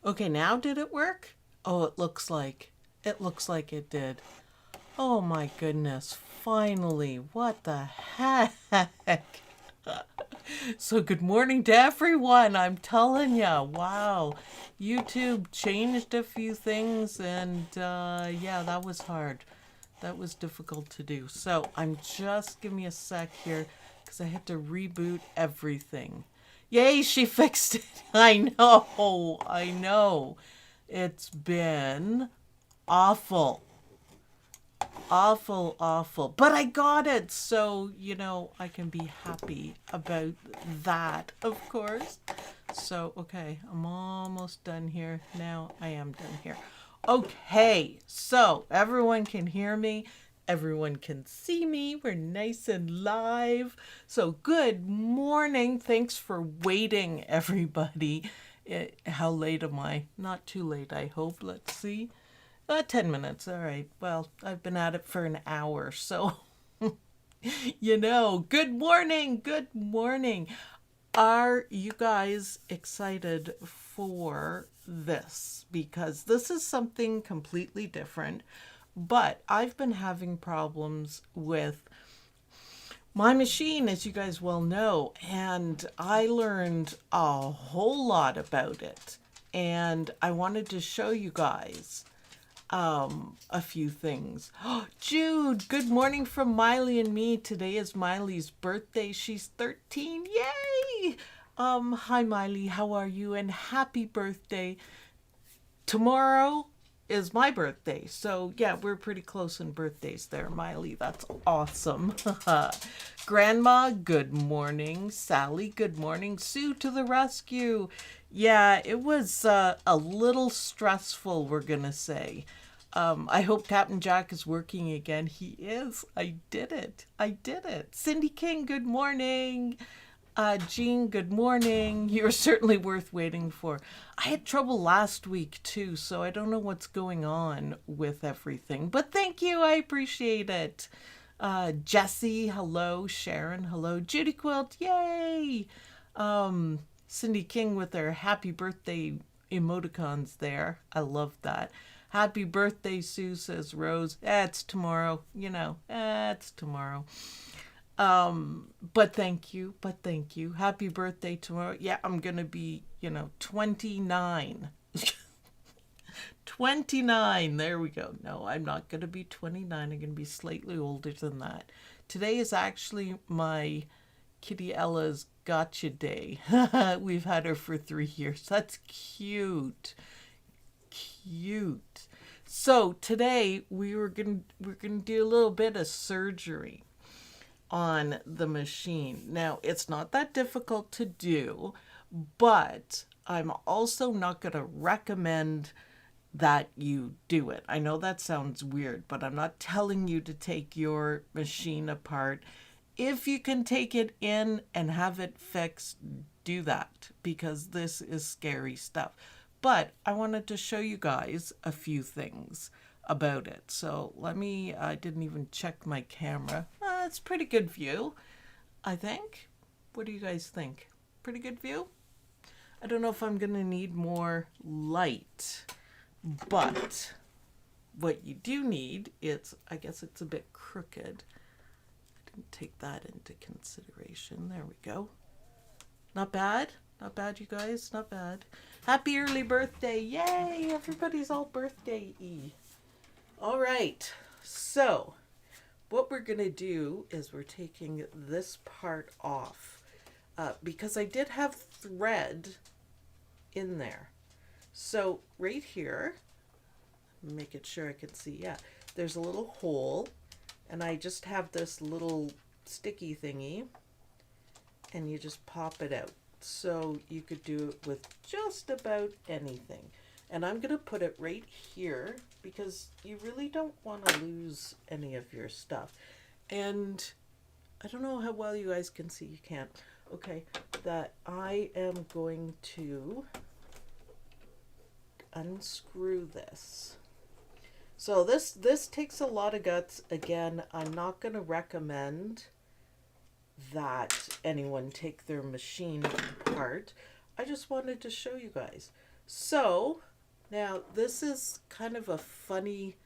Okay, now did it work? Oh, it looks like it did. Oh my goodness, finally. What the heck? So good morning to everyone. I'm telling ya, wow. YouTube changed a few things and yeah, that was hard. That was difficult to do. So I'm just, give me a sec here because I had to reboot everything. Yay, she fixed it. I know. I know. It's been awful. Awful, awful. But I got it. So, I can be happy about that, of course. So, okay, I'm almost done here. Now I am done here. Okay, so everyone can hear me. Everyone can see me. We're nice and live. So, good morning. Thanks for waiting, everybody. How late am I? Not too late, I hope. Let's see. 10 minutes. All right. Well, I've been at it for an hour. So, good morning. Good morning. Are you guys excited for this? Because this is something completely different. But I've been having problems with my machine, as you guys well know, and I learned a whole lot about it. And I wanted to show you guys a few things. Jude, good morning from Miley and me. Today is Miley's birthday. She's 13. Yay! Hi Miley, how are you? And happy birthday. Tomorrow is my birthday. So yeah, we're pretty close in birthdays there, Miley. That's awesome. Grandma, good morning. Sally, good morning. Sue to the rescue. Yeah, it was a little stressful, we're gonna say. I hope Captain Jack is working again. He is. I did it. I did it. Cindy King, good morning. Jean, good morning. You're certainly worth waiting for. I had trouble last week too, so I don't know what's going on with everything. But thank you. I appreciate it. Jessie, hello. Sharon, hello. Judy Quilt, yay. Cindy King with her happy birthday emoticons there. I love that. Happy birthday, Sue, says Rose. It's tomorrow. It's tomorrow. But thank you. Happy birthday tomorrow. Yeah, I'm going to be, 29. 29. There we go. No, I'm not going to be 29. I'm going to be slightly older than that. Today is actually my Kitty Ella's gotcha day. We've had her for 3 years. That's cute. Cute. So today we're gonna do a little bit of surgery on the machine. Now it's not that difficult to do, but I'm also not going to recommend that you do it. I know that sounds weird, but I'm not telling you to take your machine apart. If you can take it in and have it fixed, do that, because this is scary stuff. But I wanted to show you guys a few things about it. So I didn't even check my camera. It's a pretty good view, I think. What do you guys think? Pretty good view? I don't know if I'm going to need more light, but what you do need is, I guess it's a bit crooked. I didn't take that into consideration. There we go. Not bad. Not bad, you guys. Not bad. Happy early birthday. Yay! Everybody's all birthday-y. All right. So what we're going to do is we're taking this part off because I did have thread in there. So right here, making sure I can see, yeah, there's a little hole, and I just have this little sticky thingy, and you just pop it out. So you could do it with just about anything. And I'm going to put it right here because you really don't want to lose any of your stuff. And I don't know how well you guys can see. You can't. Okay, that I am going to unscrew this. So this takes a lot of guts. Again, I'm not going to recommend that anyone take their machine apart. I just wanted to show you guys. So now this is kind of a funny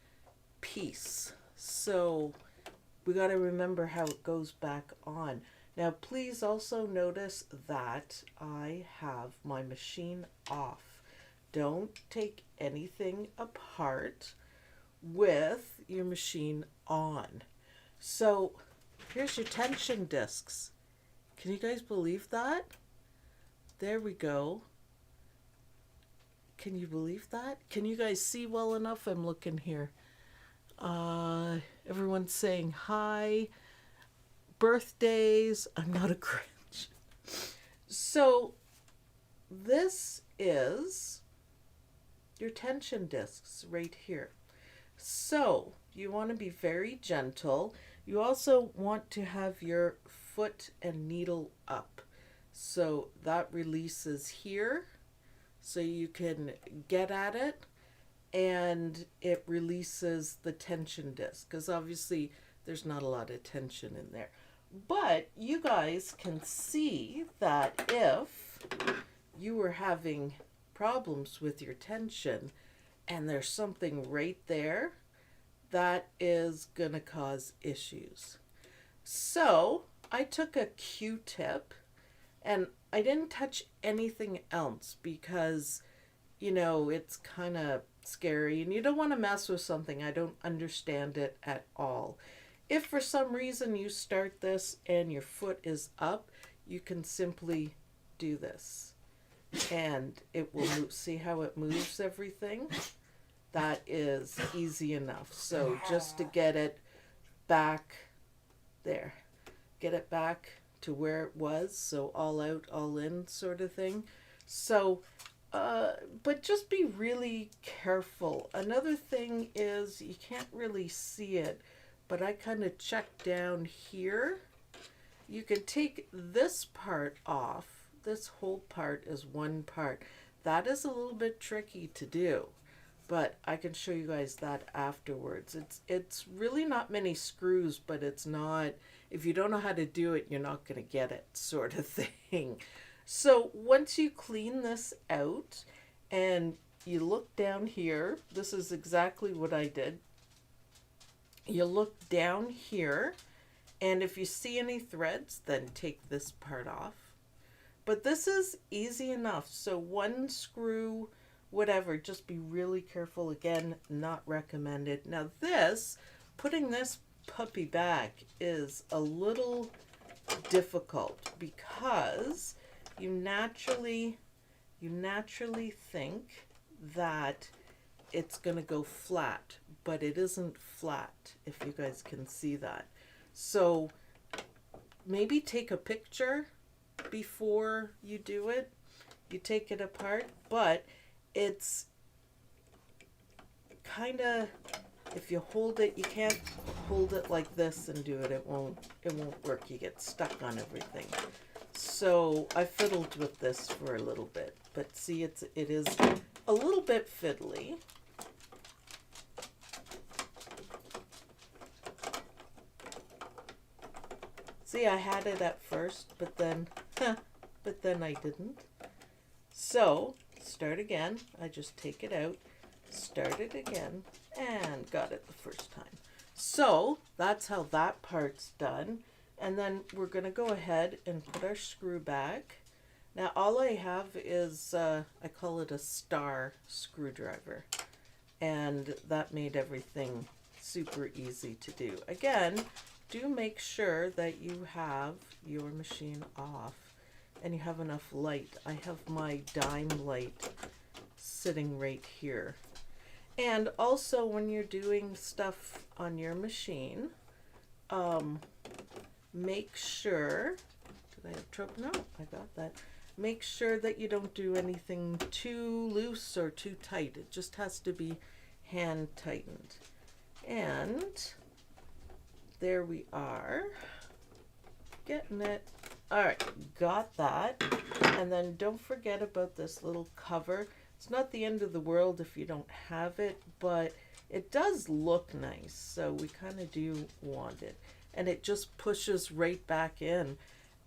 piece. So we got to remember how it goes back on. Now please also notice that I have my machine off. Don't take anything apart with your machine on. So here's your tension discs. Can you guys believe that? There we go. Can you believe that? Can you guys see well enough? I'm looking here. Everyone's saying hi. Birthdays. I'm not a Grinch. So this is your tension discs right here. So you want to be very gentle. You also want to have your foot and needle up. So that releases here so you can get at it, and it releases the tension disc because obviously there's not a lot of tension in there. But you guys can see that if you were having problems with your tension and there's something right there, that is going to cause issues. So I took a Q-tip and I didn't touch anything else because, you know, it's kind of scary and you don't want to mess with something. I don't understand it at all. If for some reason you start this and your foot is up, you can simply do this and it will move. See how it moves everything? That is easy enough. So just to get it back there, get it back to where it was, so all out, all in sort of thing. So, but just be really careful. Another thing is you can't really see it, but I kind of checked down here. You can take this part off. This whole part is one part. That is a little bit tricky to do, but I can show you guys that afterwards. It's really not many screws, but it's not, if you don't know how to do it, you're not going to get it sort of thing. So once you clean this out and you look down here, this is exactly what I did. You look down here, and if you see any threads, then take this part off. But this is easy enough. So one screw, whatever, just be really careful. Again, not recommended. Now this, putting this puppy back is a little difficult because you naturally think that it's going to go flat, but it isn't flat, if you guys can see that. So maybe take a picture before you do it. You take it apart, but it's kind of, if you hold it, you can't hold it like this and do it. It won't work. You get stuck on everything. So I fiddled with this for a little bit, but see, it is a little bit fiddly. See, I had it at first, but then I didn't. So start again. I just take it out, start it again, and got it the first time. So that's how that part's done. And then we're going to go ahead and put our screw back. Now all I have is, I call it a star screwdriver. And that made everything super easy to do. Again, do make sure that you have your machine off and you have enough light. I have my dime light sitting right here. And also when you're doing stuff on your machine, make sure, did I have trouble? No, I got that. Make sure that you don't do anything too loose or too tight. It just has to be hand tightened. And there we are, getting it. All right, got that. And then don't forget about this little cover. It's not the end of the world if you don't have it, but it does look nice, so we kind of do want it. And it just pushes right back in.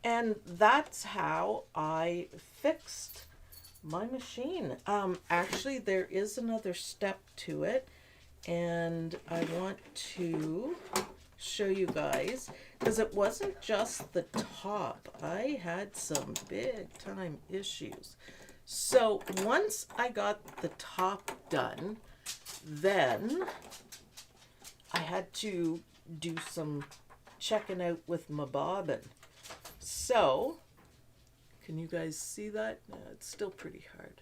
And that's how I fixed my machine. Actually, there is another step to it, and I want to show you guys, because it wasn't just the top. I had some big time issues. So once I got the top done, then I had to do some checking out with my bobbin. So, can you guys see that? No, it's still pretty hard.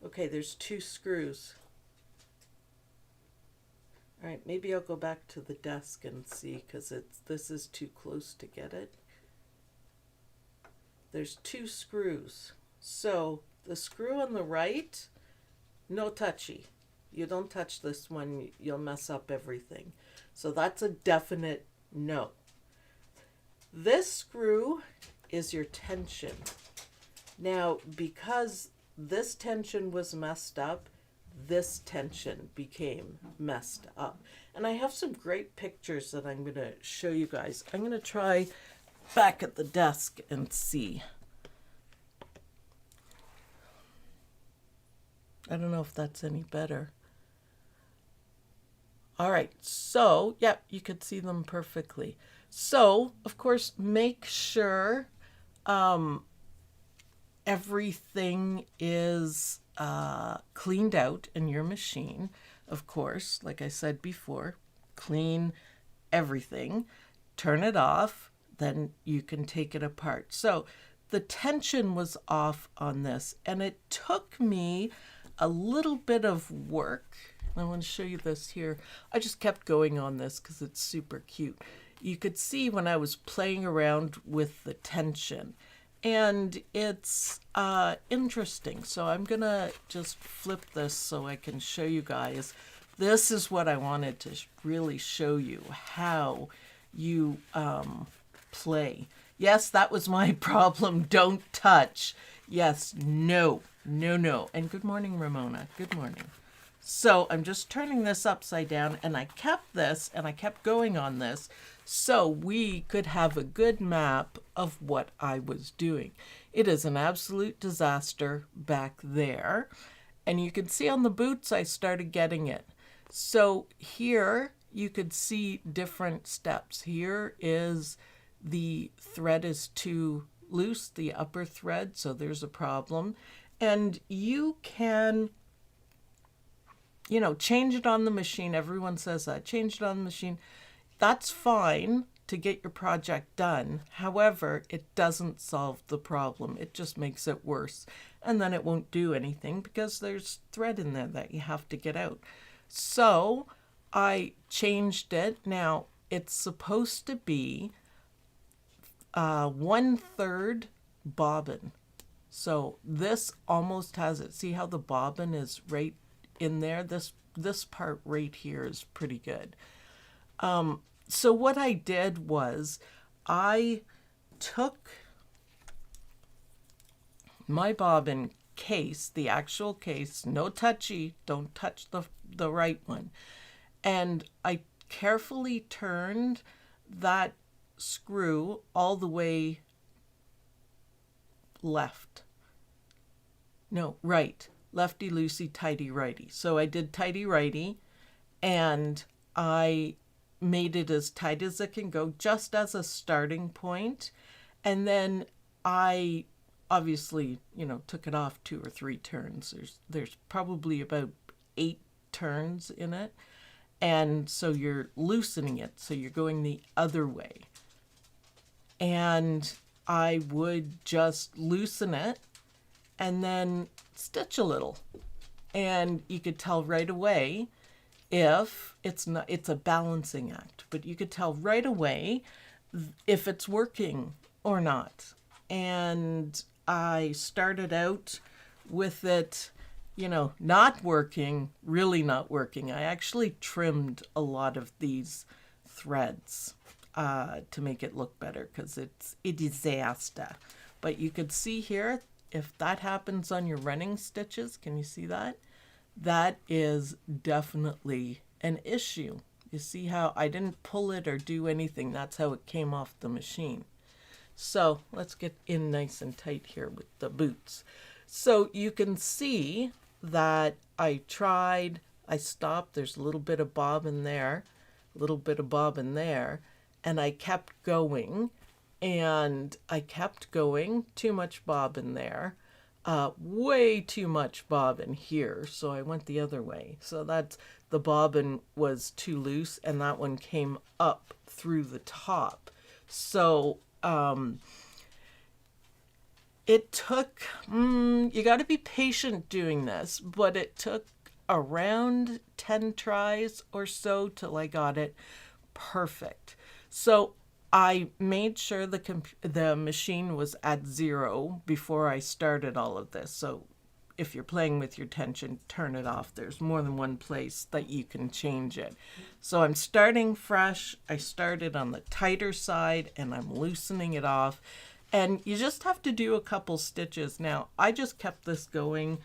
Okay, there's 2 screws. All right, maybe I'll go back to the desk and see, because this is too close to get it. There's 2 screws. So the screw on the right, no touchy. You don't touch this one, you'll mess up everything. So that's a definite no. This screw is your tension. Now, because this tension was messed up, this tension became messed up. And I have some great pictures that I'm going to show you guys. I'm going to try back at the desk and see. I don't know if that's any better. All right, so, yeah, you could see them perfectly. So, of course, make sure everything is cleaned out in your machine. Of course, like I said before, clean everything, turn it off, then you can take it apart. So the tension was off on this, and it took me a little bit of work. I want to show you this here. I just kept going on this because it's super cute. You could see when I was playing around with the tension, and it's interesting. So I'm gonna just flip this so I can show you guys. This is what I wanted to really show you, how you play. Yes, that was my problem. Don't touch. Yes, no, no, no. And good morning, Ramona. Good morning. So I'm just turning this upside down, and I kept this and I kept going on this so we could have a good map of what I was doing. It is an absolute disaster back there. And you can see on the boots, I started getting it. So here you could see different steps. Here is the thread is too loose, the upper thread, so there's a problem. And you can, you know, change it on the machine. Everyone says that. Change it on the machine. That's fine to get your project done. However, it doesn't solve the problem. It just makes it worse. And then it won't do anything because there's thread in there that you have to get out. So I changed it. Now, it's supposed to be 1/3 bobbin. So this almost has it. See how the bobbin is right in there? This part right here is pretty good. So what I did was I took my bobbin case, the actual case, no touchy, don't touch the right one. And I carefully turned that screw all the way left. No, right. Lefty loosey, tighty righty. So I did tighty righty, and I made it as tight as it can go, just as a starting point. And then I obviously, you know, took it off 2 or 3 turns. There's probably about 8 turns in it. And so you're loosening it, so you're going the other way. And I would just loosen it and then stitch a little. And you could tell right away if it's not, it's a balancing act, but you could tell right away if it's working or not. And I started out with it, you know, not working, really not working. I actually trimmed a lot of these threads to make it look better because it's a disaster. But you could see here, if that happens on your running stitches, can you see that? That is definitely an issue. You see how I didn't pull it or do anything. That's how it came off the machine. So let's get in nice and tight here with the boots. So you can see that I tried, I stopped, there's a little bit of bobbin there, a little bit of bobbin there, and I kept going, and I kept going, too much bobbin there, way too much bobbin here, so I went the other way. So that's, the bobbin was too loose, and that one came up through the top. So it took, you got to be patient doing this, but it took around 10 tries or so till I got it perfect. So I made sure the machine was at 0 before I started all of this. So if you're playing with your tension, turn it off. There's more than one place that you can change it. So I'm starting fresh. I started on the tighter side and I'm loosening it off. And you just have to do a couple stitches. Now, I just kept this going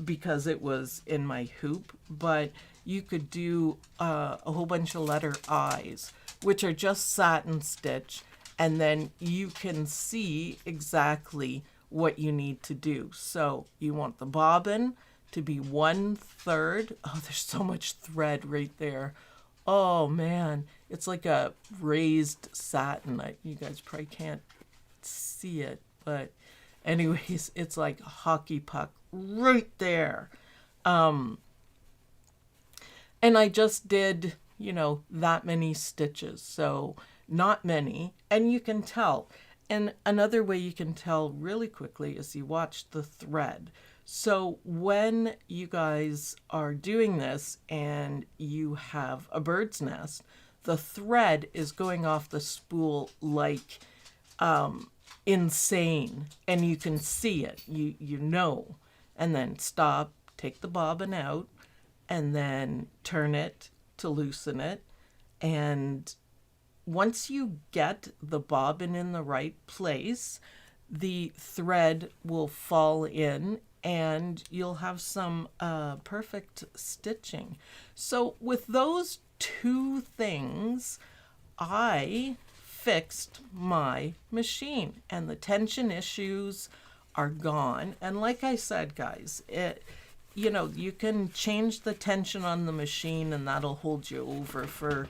because it was in my hoop, but you could do a whole bunch of letter I's, which are just satin stitch, and then you can see exactly what you need to do. So you want the bobbin to be 1/3. Oh, there's so much thread right there. Oh man, it's like a raised satin. You guys probably can't see it, but anyways, it's like a hockey puck right there. And I just did, you know, that many stitches, so not many, and you can tell. And another way you can tell really quickly is you watch the thread. So when you guys are doing this and you have a bird's nest, the thread is going off the spool like insane, and you can see it, you know, and then stop, take the bobbin out, and then turn it to loosen it. And once you get the bobbin in the right place, the thread will fall in and you'll have some perfect stitching. So with those two things, I fixed my machine and the tension issues are gone. And like I said, guys, you know, you can change the tension on the machine and that'll hold you over for,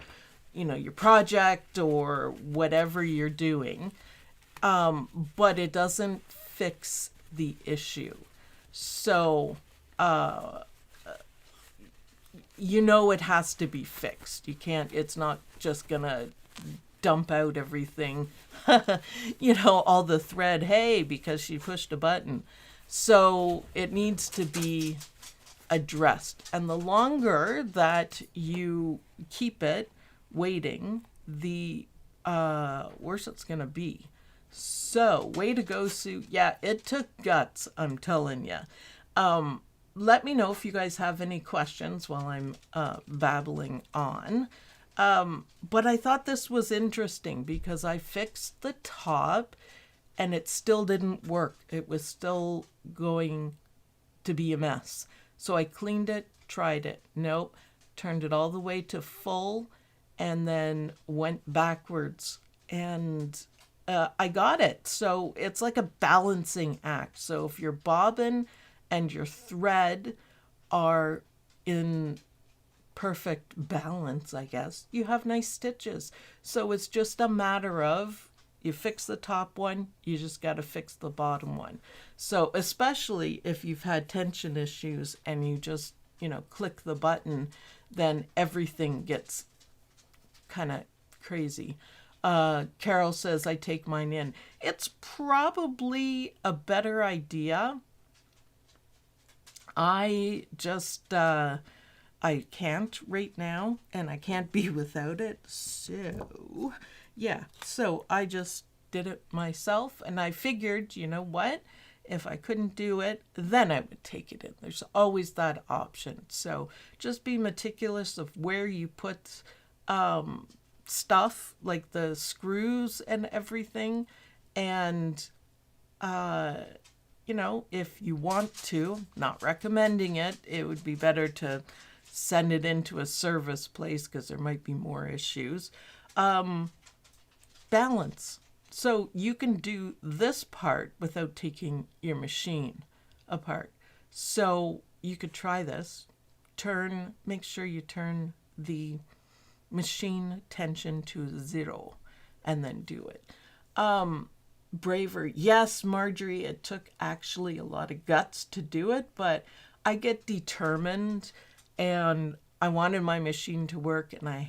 you know, your project or whatever you're doing. But it doesn't fix the issue. So, you know, it has to be fixed. You can't, it's not just gonna dump out everything, you know, all the thread, hey, because she pushed a button. So it needs to be addressed. And the longer that you keep it waiting, the worse it's going to be. So way to go, Sue. Yeah, it took guts, I'm telling you. Let me know if you guys have any questions while I'm babbling on. But I thought this was interesting because I fixed the top and it still didn't work. It was still going to be a mess. So I cleaned it, tried it. Nope. Turned it all the way to full and then went backwards. And I got it. So it's like a balancing act. So if your bobbin and your thread are in perfect balance, I guess, you have nice stitches. So it's just a matter of, you fix the top one, you just got to fix the bottom one. So especially if you've had tension issues and you just, you know, click the button, then everything gets kind of crazy. Carol says, I take mine in. It's probably a better idea. I just, I can't right now, and I can't be without it. So, yeah, so I just did it myself, and I figured, you know what? If I couldn't do it, then I would take it in. There's always that option. So just be meticulous of where you put stuff, like the screws and everything. And, you know, if you want to, not recommending it, it would be better to send it into a service place because there might be more issues. Balance. So you can do this part without taking your machine apart. So you could try this. Make sure you turn the machine tension to 0 and then do it. Braver. Yes, Marjorie, it took actually a lot of guts to do it, but I get determined and I wanted my machine to work, and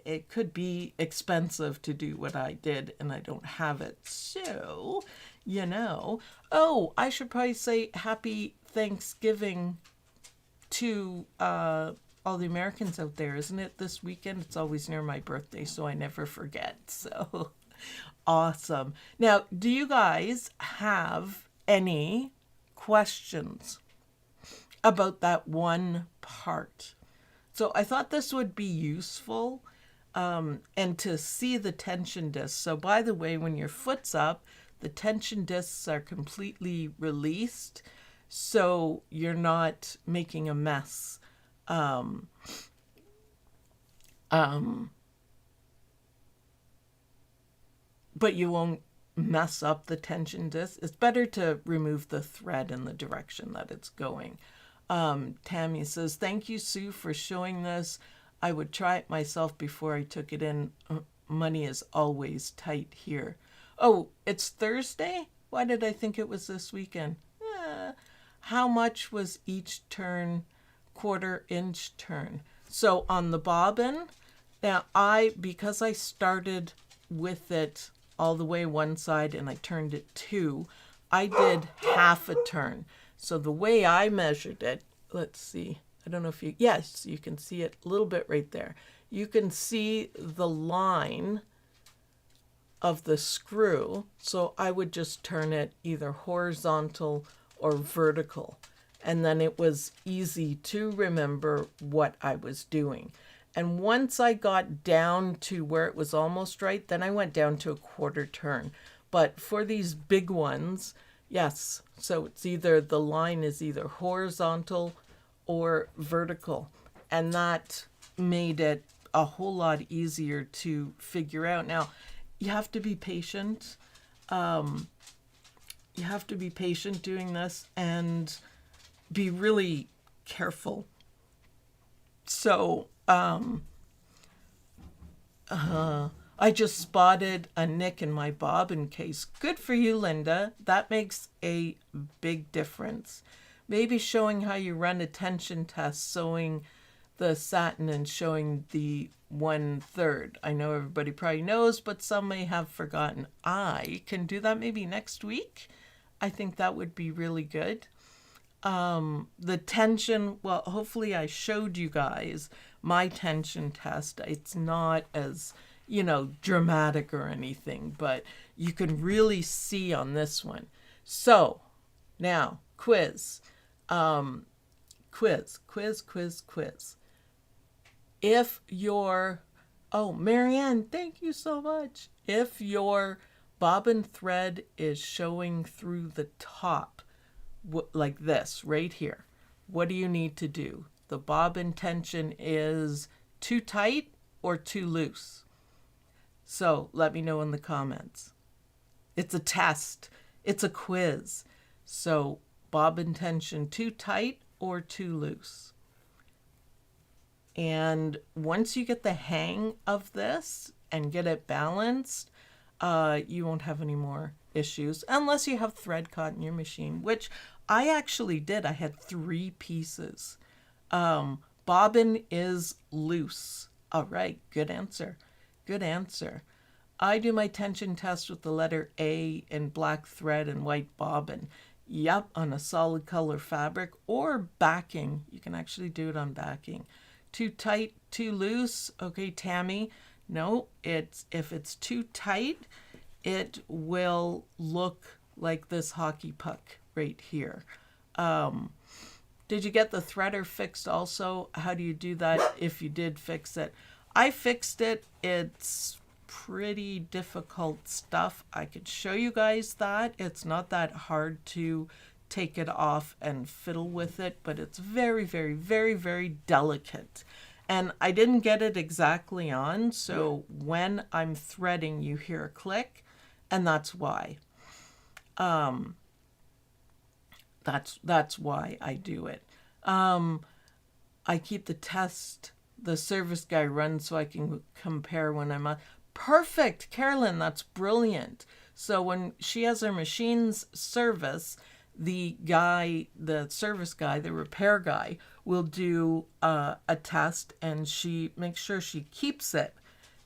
it could be expensive to do what I did, and I don't have it. So, Oh, I should probably say happy Thanksgiving to all the Americans out there. Isn't it this weekend? It's always near my birthday, so I never forget. So awesome. Now, do you guys have any questions about that one part? So I thought this would be useful, and to see the tension discs. So by the way, when your foot's up, the tension discs are completely released, so you're not making a mess. But you won't mess up the tension disc. It's better to remove the thread in the direction that it's going. Tammy says, thank you, Sue, for showing this. I would try it myself before I took it in. Money is always tight here. Oh, it's Thursday? Why did I think it was this weekend? How much was each turn, 1/4 inch turn? So on the bobbin, now because I started with it all the way one side and I turned it 2, I did half a turn. So the way I measured it, let's see, I don't know if yes, you can see it a little bit right there. You can see the line of the screw. So I would just turn it either horizontal or vertical. And then it was easy to remember what I was doing. And once I got down to where it was almost right, then I went down to a 1/4 turn. But for these big ones, yes, so it's either the line is either horizontal or vertical. And that made it a whole lot easier to figure out. Now, you have to be patient. You have to be patient doing this and be really careful. So, I just spotted a nick in my bobbin case. Good for you, Linda. That makes a big difference. Maybe showing how you run a tension test, sewing the satin and showing the 1/3. I know everybody probably knows, but some may have forgotten. I can do that maybe next week. I think that would be really good. The tension, well, hopefully I showed you guys my tension test. It's not as, dramatic or anything, but you can really see on this one. So now quiz. Quiz. If your, Marianne, thank you so much. If your bobbin thread is showing through the top, like this right here, what do you need to do? The bobbin tension is too tight or too loose? So let me know in the comments. It's a test. It's a quiz. So bobbin tension too tight or too loose? And once you get the hang of this and get it balanced, you won't have any more issues unless you have thread caught in your machine, which I actually did. I had 3 pieces. Bobbin is loose. All right, good answer. Good answer. I do my tension test with the letter A in black thread and white bobbin. Yep, on a solid color fabric or backing. You can actually do it on backing. Too tight, too loose. Okay, Tammy. No, if it's too tight, it will look like this hockey puck right here. Did you get the threader fixed also? How do you do that if you did fix it? I fixed it. It's pretty difficult stuff. I could show you guys that. It's not that hard to take it off and fiddle with it, but it's very, very, very, very delicate. And I didn't get it exactly on, so when I'm threading, you hear a click, and that's why. That's why I do it. I keep the service guy run so I can compare when I'm on. Perfect, Carolyn, that's brilliant. So when she has her machines service, the service guy, the repair guy, will do a test, and she makes sure she keeps it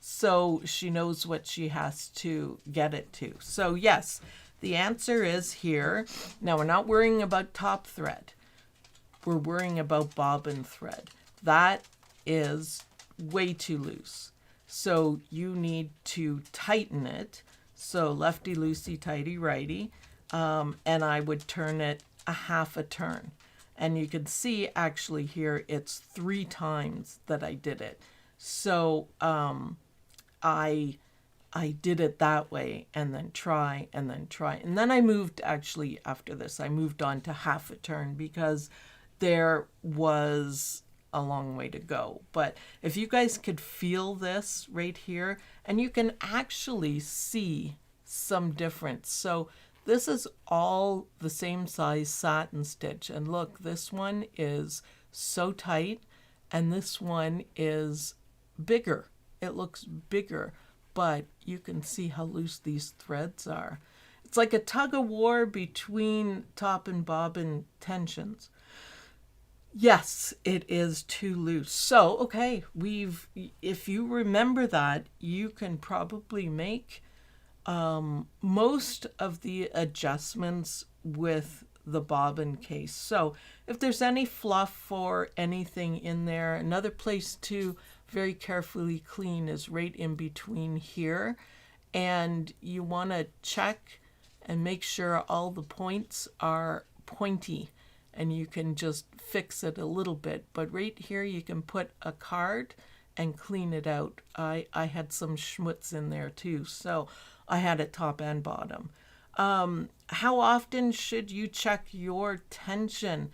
so she knows what she has to get it to. So yes, the answer is here. Now we're not worrying about top thread. We're worrying about bobbin thread. That is way too loose. So you need to tighten it. So lefty loosey, tighty righty. And I would turn it a half a turn. And you can see actually here it's 3 times that I did it. So I did it that way, and then try, and then try. And then I moved, actually after this, I moved on to half a turn because there was a long way to go. But if you guys could feel this right here, and you can actually see some difference. So this is all the same size satin stitch. And look, this one is so tight, and this one is bigger. It looks bigger, but you can see how loose these threads are. It's like a tug of war between top and bobbin tensions. Yes, it is too loose. So, okay, if you remember that, you can probably make most of the adjustments with the bobbin case. So if there's any fluff or anything in there, another place to very carefully clean is right in between here. And you want to check and make sure all the points are pointy, and you can just fix it a little bit. But right here you can put a card and clean it out. I had some schmutz in there too, so I had it top and bottom. How often should you check your tension?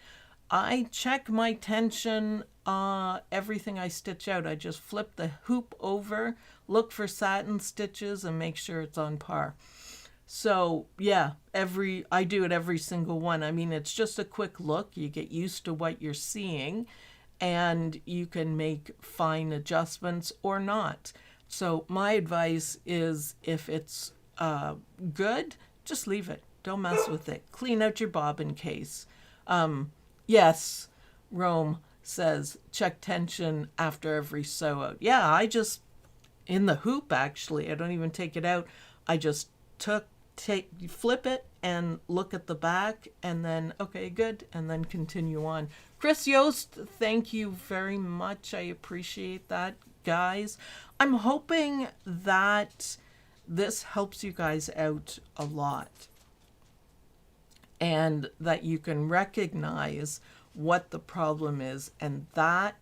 I check my tension everything I stitch out. I just flip the hoop over, look for satin stitches, and make sure it's on par. So yeah, I do it every single one. I mean, it's just a quick look. You get used to what you're seeing, and you can make fine adjustments or not. So my advice is, if it's good, just leave it. Don't mess with it. Clean out your bobbin case. Yes, Rome says check tension after every sew out. Yeah, I just, in the hoop actually, I don't even take it out. I just flip it and look at the back, and then, okay, good, and then continue on. Chris Yost, thank you very much. I appreciate that, guys. I'm hoping that this helps you guys out a lot, and that you can recognize what the problem is, and that,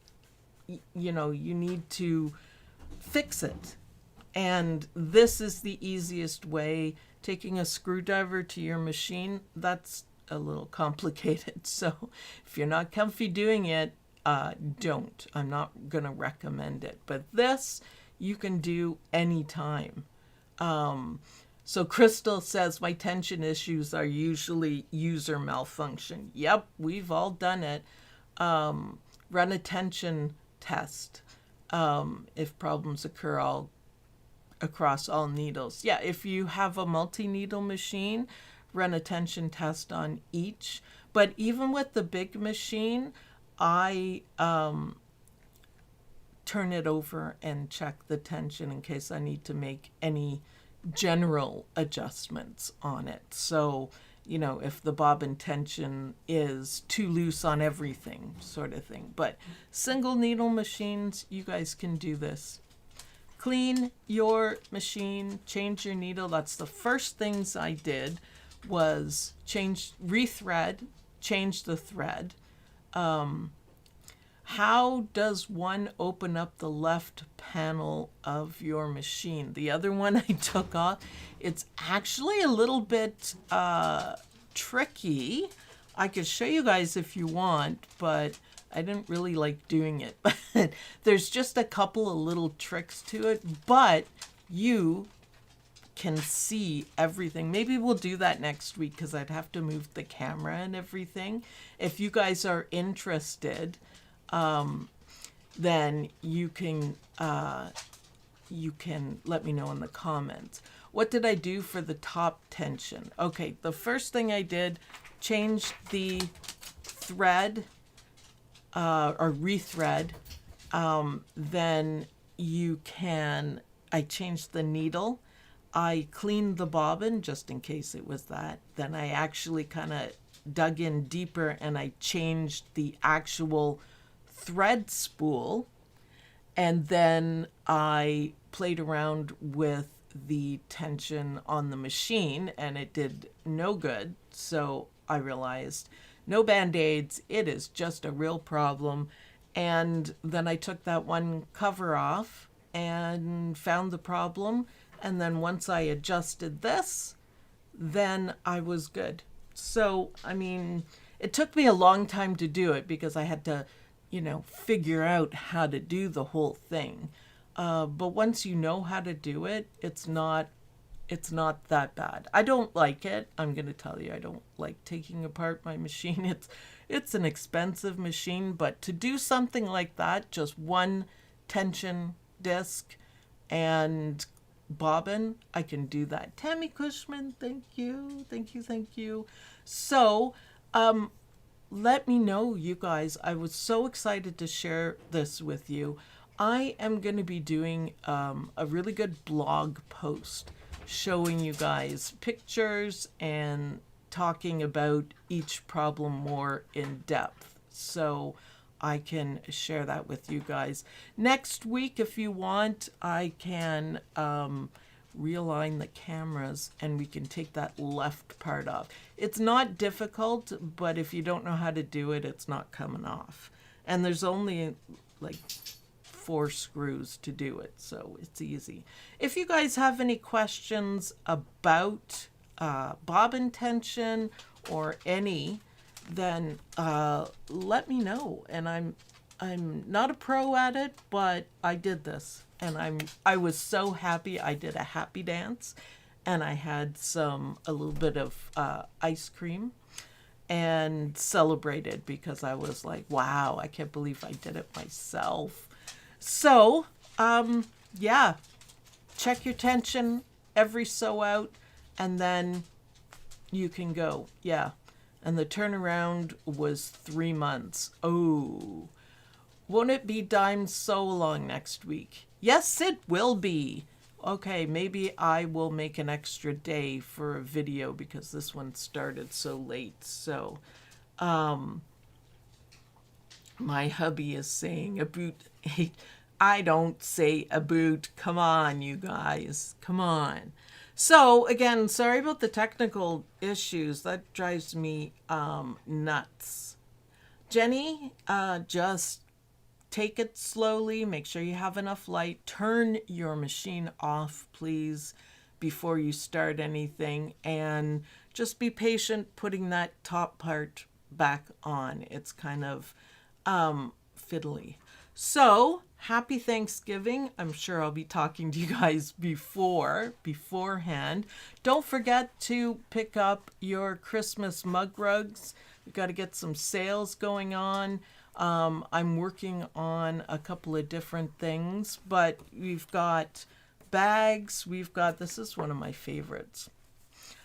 you know, you need to fix it. And this is the easiest way. Taking a screwdriver to your machine, that's a little complicated. So if you're not comfy doing it, don't. I'm not going to recommend it. But this you can do anytime. So Crystal says, my tension issues are usually user malfunction. Yep, we've all done it. Run a tension test. If problems occur across all needles. Yeah, if you have a multi-needle machine, run a tension test on each. But even with the big machine, I turn it over and check the tension in case I need to make any general adjustments on it. So, you know, if the bobbin tension is too loose on everything, sort of thing. But single needle machines, you guys can do this. Clean your machine, change your needle. That's the first things I did, was rethread, change the thread. How does one open up the left panel of your machine? The other one I took off. It's actually a little bit tricky. I could show you guys if you want, but I didn't really like doing it. But there's just a couple of little tricks to it, but you can see everything. Maybe we'll do that next week because I'd have to move the camera and everything. If you guys are interested, then you can let me know in the comments. What did I do for the top tension? Okay, the first thing I did, change the thread or rethread. Then I changed the needle. I cleaned the bobbin just in case it was that. Then I actually kind of dug in deeper and I changed the actual thread spool. And then I played around with the tension on the machine and it did no good. So I realized no band-aids, it is just a real problem. And then I took that one cover off and found the problem. And then once I adjusted this, then I was good. So, I mean, it took me a long time to do it because I had to, figure out how to do the whole thing. But once you know how to do it, it's not that bad. I don't like it. I'm going to tell you, I don't like taking apart my machine. It's an expensive machine, but to do something like that, just one tension disc and bobbin, I can do that. Tammy Cushman, thank you. Thank you. Thank you. So, let me know, you guys. I was so excited to share this with you. I am going to be doing a really good blog post showing you guys pictures and talking about each problem more in depth. So I can share that with you guys. Next week, if you want, I can realign the cameras and we can take that left part off. It's not difficult, but if you don't know how to do it, it's not coming off. And there's only like 4 screws to do it, so it's easy. If you guys have any questions about bobbin tension or any, then let me know. And I'm not a pro at it, but I did this and I was so happy. I did a happy dance and I had a little bit of ice cream and celebrated because I was like, wow, I can't believe I did it myself. So, yeah, check your tension every sew out and then you can go. Yeah. And the turnaround was 3 months. Oh, won't it be dime sew along next week? Yes, it will be. Okay, maybe I will make an extra day for a video because this one started so late. So, my hubby is saying a boot. I don't say a boot. Come on, you guys. Come on. So, again, sorry about the technical issues. That drives me nuts. Jenny, just take it slowly. Make sure you have enough light. Turn your machine off, please, before you start anything. And just be patient putting that top part back on. It's kind of fiddly. So, happy Thanksgiving. I'm sure I'll be talking to you guys beforehand. Don't forget to pick up your Christmas mug rugs. We've got to get some sales going on. I'm working on a couple of different things, but we've got bags. This is one of my favorites.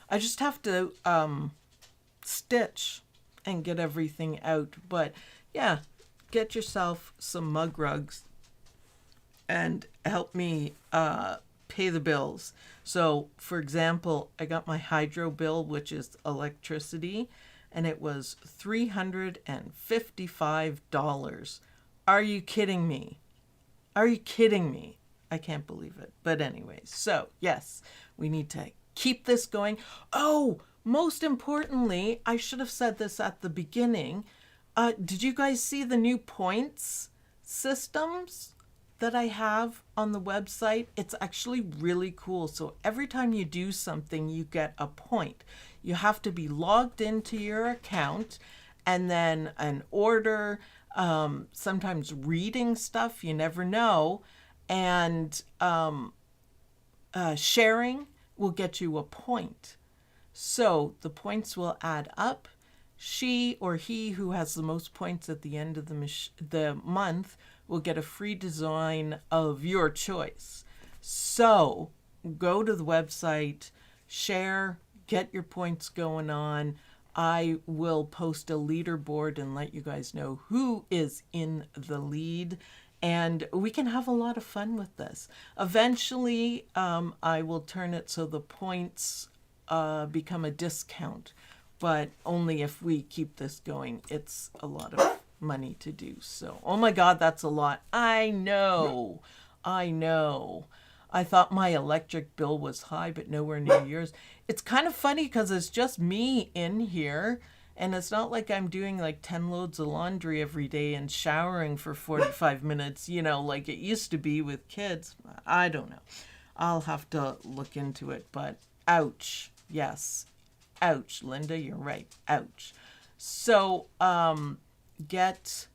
I just have to stitch and get everything out. But yeah, get yourself some mug rugs and help me pay the bills. So, for example, I got my hydro bill, which is electricity, and it was $355. Are you kidding me? Are you kidding me? I can't believe it. But anyway, so yes, we need to keep this going. Oh, most importantly, I should have said this at the beginning. Did you guys see the new points systems that I have on the website? It's actually really cool. So every time you do something, you get a point. You have to be logged into your account, and then an order, sometimes reading stuff, you never know, and sharing will get you a point. So the points will add up. She or he who has the most points at the end of the month will get a free design of your choice. So go to the website, share, get your points going on. I will post a leaderboard and let you guys know who is in the lead. And we can have a lot of fun with this. Eventually, I will turn it so the points become a discount, but only if we keep this going. It's a lot of money to do. So, oh my God, that's a lot. I know. I thought my electric bill was high, but nowhere near yours. It's kind of funny because it's just me in here. And it's not like I'm doing like 10 loads of laundry every day and showering for 45 minutes, you know, like it used to be with kids. I don't know. I'll have to look into it, but ouch. Yes. Ouch. Linda, you're right. Ouch. So get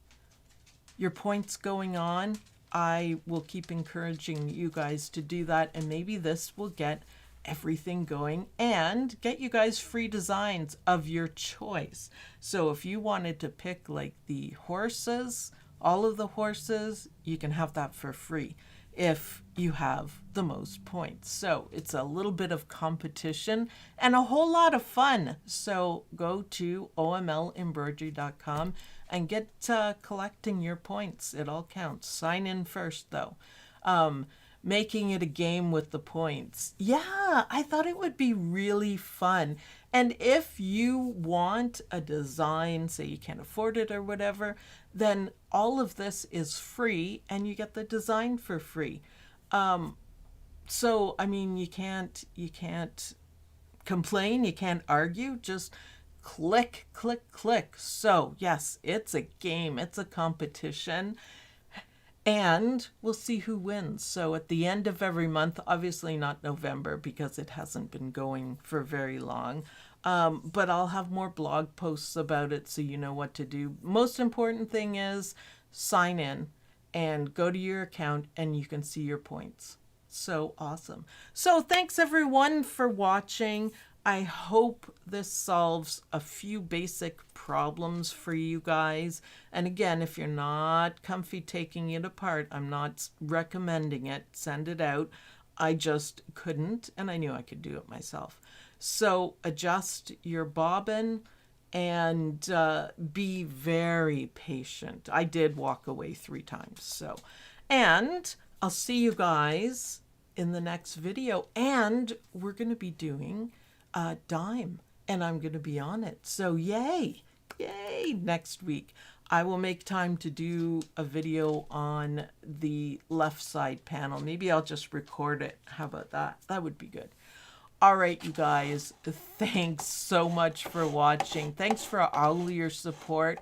your points going on. I will keep encouraging you guys to do that, and maybe this will get everything going and get you guys free designs of your choice. So if you wanted to pick like the horses, all of the horses, you can have that for free if you have the most points. So it's a little bit of competition and a whole lot of fun. So go to omlembroidery.com and get collecting your points. It all counts. Sign in first though. Making it a game with the points. Yeah, I thought it would be really fun. And if you want a design, say you can't afford it or whatever, then all of this is free and you get the design for free. So, I mean, you can't complain, you can't argue, just click, click, click. So, yes, it's a game, it's a competition. And we'll see who wins. So at the end of every month, obviously not November because it hasn't been going for very long, but I'll have more blog posts about it so you know what to do. Most important thing is sign in and go to your account and you can see your points. So awesome. So thanks everyone for watching. I hope this solves a few basic problems for you guys. And again, if you're not comfy taking it apart, I'm not recommending it. Send it out. I just couldn't, and I knew I could do it myself. So adjust your bobbin and be very patient. I did walk away 3 times. So, and I'll see you guys in the next video. And we're going to be doing dime, and I'm going to be on it. So yay next week. I will make time to do a video on the left side panel. Maybe I'll just record it. How about that? That would be good. All right, you guys, thanks so much for watching. Thanks for all your support.